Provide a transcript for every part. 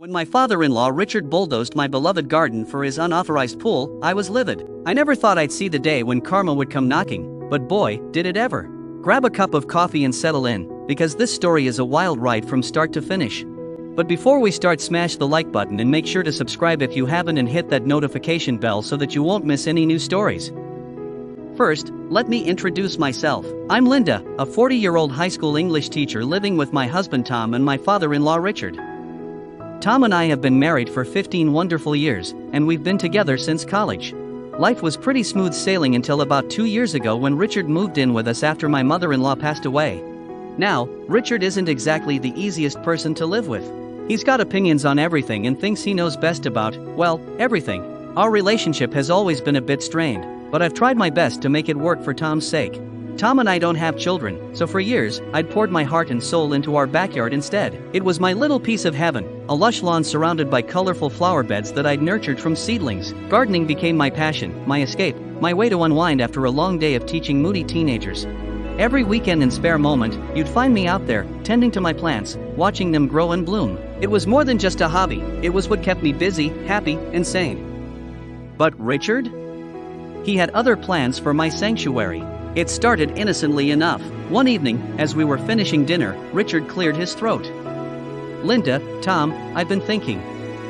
When my father-in-law Richard bulldozed my beloved garden for his unauthorized pool, I was livid. I never thought I'd see the day when karma would come knocking, but boy, did it ever. Grab a cup of coffee and settle in, because this story is a wild ride from start to finish. But before we start, smash the like button and make sure to subscribe if you haven't, and hit that notification bell so that you won't miss any new stories. First, let me introduce myself. I'm Linda, a 40-year-old high school English teacher living with my husband Tom and my father-in-law Richard. Tom and I have been married for 15 wonderful years, and we've been together since college. Life was pretty smooth sailing until about 2 years ago when Richard moved in with us after my mother-in-law passed away. Now, Richard isn't exactly the easiest person to live with. He's got opinions on everything and thinks he knows best about, well, everything. Our relationship has always been a bit strained, but I've tried my best to make it work for Tom's sake. Tom and I don't have children, so for years, I'd poured my heart and soul into our backyard instead. It was my little piece of heaven, a lush lawn surrounded by colorful flower beds that I'd nurtured from seedlings. Gardening became my passion, my escape, my way to unwind after a long day of teaching moody teenagers. Every weekend and spare moment, you'd find me out there, tending to my plants, watching them grow and bloom. It was more than just a hobby, it was what kept me busy, happy, and sane. But Richard? He had other plans for my sanctuary. It started innocently enough. One evening, as we were finishing dinner, Richard cleared his throat. "Linda, Tom, I've been thinking."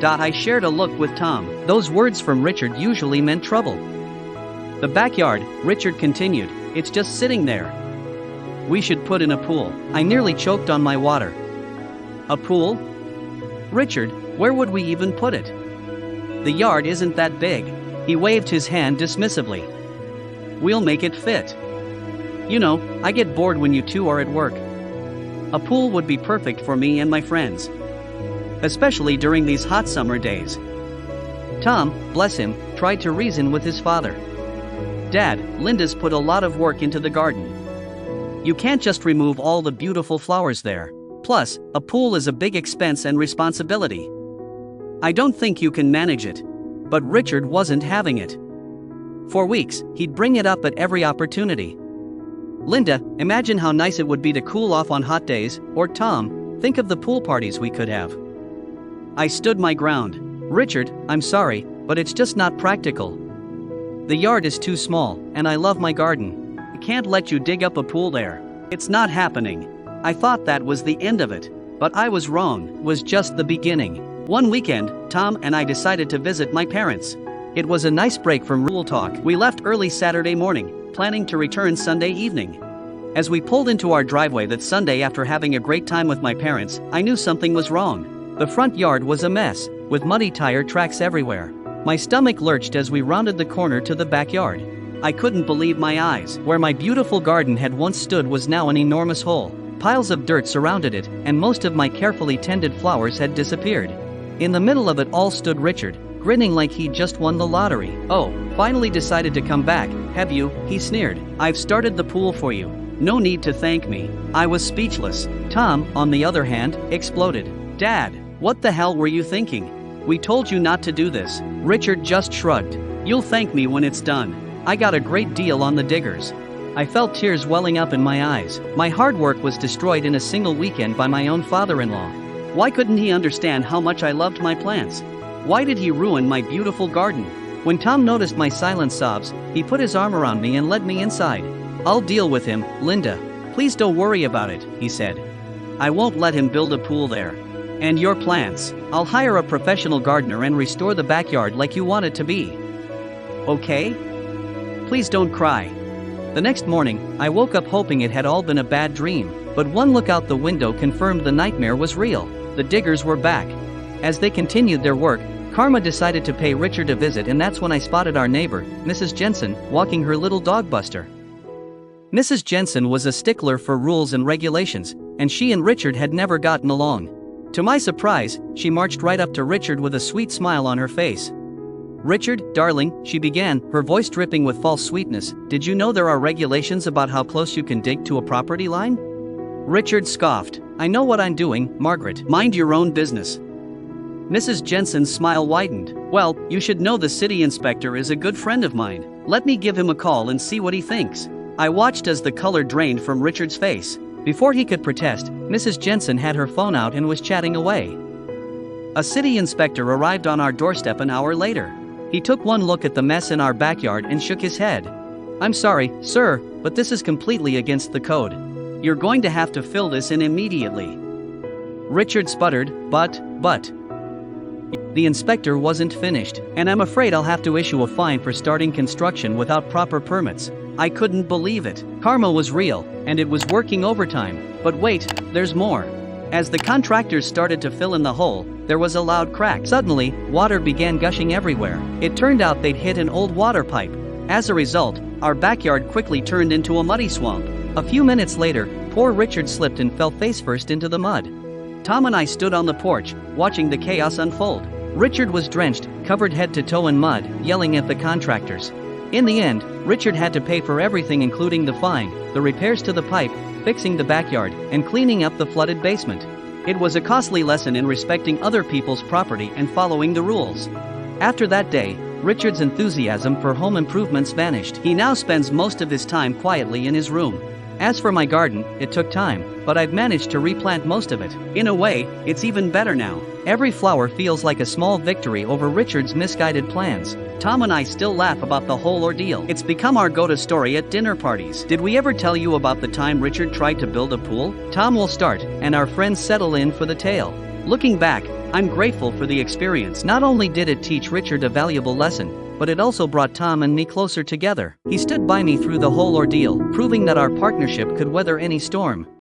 I shared a look with Tom. Those words from Richard usually meant trouble. "The backyard," Richard continued, "it's just sitting there. We should put in a pool." I nearly choked on my water. "A pool? Richard, where would we even put it? The yard isn't that big." He waved his hand dismissively. "We'll make it fit. You know, I get bored when you two are at work. A pool would be perfect for me and my friends. Especially during these hot summer days." Tom, bless him, tried to reason with his father. "Dad, Linda's put a lot of work into the garden. You can't just remove all the beautiful flowers there. Plus, a pool is a big expense and responsibility. I don't think you can manage it." But Richard wasn't having it. For weeks, he'd bring it up at every opportunity. "Linda, imagine how nice it would be to cool off on hot days," or "Tom, think of the pool parties we could have." I stood my ground. "Richard, I'm sorry, but it's just not practical. The yard is too small, and I love my garden. I can't let you dig up a pool there. It's not happening." I thought that was the end of it, but I was wrong. It was just the beginning. One weekend, Tom and I decided to visit my parents. It was a nice break from rule talk. We left early Saturday morning, planning to return Sunday evening. As we pulled into our driveway that Sunday after having a great time with my parents, I knew something was wrong. The front yard was a mess, with muddy tire tracks everywhere. My stomach lurched as we rounded the corner to the backyard. I couldn't believe my eyes. Where my beautiful garden had once stood was now an enormous hole. Piles of dirt surrounded it, and most of my carefully tended flowers had disappeared. In the middle of it all stood Richard, grinning like he'd just won the lottery. "Oh, finally decided to come back, have you?" he sneered. "I've started the pool for you. No need to thank me." I was speechless. Tom, on the other hand, exploded. "Dad, what the hell were you thinking? We told you not to do this." Richard just shrugged. "You'll thank me when it's done. I got a great deal on the diggers." I felt tears welling up in my eyes. My hard work was destroyed in a single weekend by my own father-in-law. Why couldn't he understand how much I loved my plants? Why did he ruin my beautiful garden? When Tom noticed my silent sobs, he put his arm around me and led me inside. "I'll deal with him, Linda. Please don't worry about it," he said. "I won't let him build a pool there. And your plants, I'll hire a professional gardener and restore the backyard like you want it to be. Okay? Please don't cry." The next morning, I woke up hoping it had all been a bad dream, but one look out the window confirmed the nightmare was real. The diggers were back. As they continued their work, karma decided to pay Richard a visit, and that's when I spotted our neighbor, Mrs. Jensen, walking her little dog Buster. Mrs. Jensen was a stickler for rules and regulations, and she and Richard had never gotten along. To my surprise, she marched right up to Richard with a sweet smile on her face. "Richard, darling," she began, her voice dripping with false sweetness, "did you know there are regulations about how close you can dig to a property line?" Richard scoffed. "I know what I'm doing, Margaret. Mind your own business." Mrs. Jensen's smile widened. "Well, you should know the city inspector is a good friend of mine. Let me give him a call and see what he thinks." I watched as the color drained from Richard's face. Before he could protest, Mrs. Jensen had her phone out and was chatting away. A city inspector arrived on our doorstep an hour later. He took one look at the mess in our backyard and shook his head. "I'm sorry, sir, but this is completely against the code. You're going to have to fill this in immediately." Richard sputtered, but. The inspector wasn't finished, "And I'm afraid I'll have to issue a fine for starting construction without proper permits." I couldn't believe it. Karma was real, and it was working overtime. But wait, there's more. As the contractors started to fill in the hole, there was a loud crack. Suddenly, water began gushing everywhere. It turned out they'd hit an old water pipe. As a result, our backyard quickly turned into a muddy swamp. A few minutes later, poor Richard slipped and fell face-first into the mud. Tom and I stood on the porch, watching the chaos unfold. Richard was drenched, covered head to toe in mud, yelling at the contractors. In the end, Richard had to pay for everything, including the fine, the repairs to the pipe, fixing the backyard, and cleaning up the flooded basement. It was a costly lesson in respecting other people's property and following the rules. After that day, Richard's enthusiasm for home improvements vanished. He now spends most of his time quietly in his room. As for my garden, it took time, but I've managed to replant most of it. In a way, it's even better now. Every flower feels like a small victory over Richard's misguided plans. Tom and I still laugh about the whole ordeal. It's become our go-to story at dinner parties. Did we ever tell you about the time Richard tried to build a pool? Tom will start, and our friends settle in for the tale. Looking back, I'm grateful for the experience. Not only did it teach Richard a valuable lesson, but it also brought Tom and me closer together. He stood by me through the whole ordeal, proving that our partnership could weather any storm.